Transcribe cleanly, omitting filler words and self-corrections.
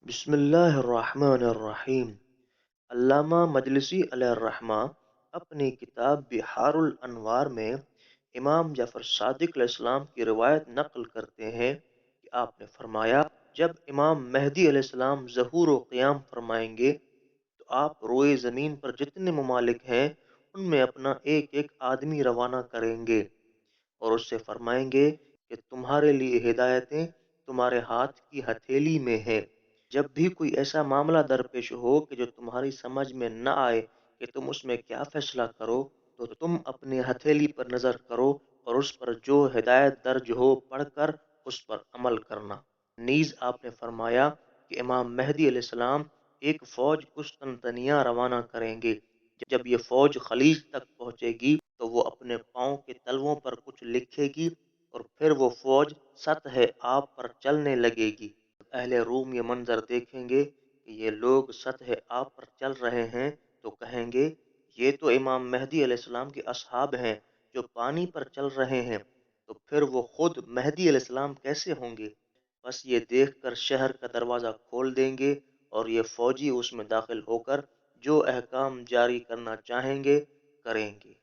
बिस्मिल्लाहिर्रहमानिर्रहीम। अल्लामा मजलिसी अलैहिर्रहमा अपनी किताब बिहारुल अनवार में इमाम जाफर सादिक अलैहिस्सलाम की रिवायत नकल करते हैं कि आपने फरमाया, जब इमाम मेहदी अलैहिस्सलाम ज़हूर व क़ियाम फरमाएंगे तो आप रोए ज़मीन पर जितने ममालिक हैं उनमें अपना एक एक आदमी रवाना करेंगे और उससे फरमाएंगे कि तुम्हारे लिए हिदायतें तुम्हारे हाथ की हथेली में है। जब भी कोई ऐसा मामला दरपेश हो कि जो तुम्हारी समझ में न आए कि तुम उसमें क्या फैसला करो, तो तुम अपनी हथेली पर नजर करो और उस पर जो हिदायत दर्ज हो पढ़कर उस पर अमल करना। नीज आपने फरमाया कि इमाम मेहदी अलैहिस्सलाम एक फौज कुस्तनतनिया रवाना करेंगे। जब ये फौज खलीज तक पहुंचेगी तो वो अपने पाँव के तलवों पर कुछ लिखेगी और फिर वो फौज सतह आब पर चलने लगेगी। अहले रूम ये मंजर देखेंगे कि ये लोग सतह आब पर चल रहे हैं तो कहेंगे, ये तो इमाम मेहदी अलैहिस्सलाम के असहाब हैं जो पानी पर चल रहे हैं, तो फिर वो खुद मेहदी अलैहिस्सलाम कैसे होंगे। बस ये देखकर शहर का दरवाज़ा खोल देंगे और ये फौजी उसमें दाखिल होकर जो अहकाम जारी करना चाहेंगे करेंगे।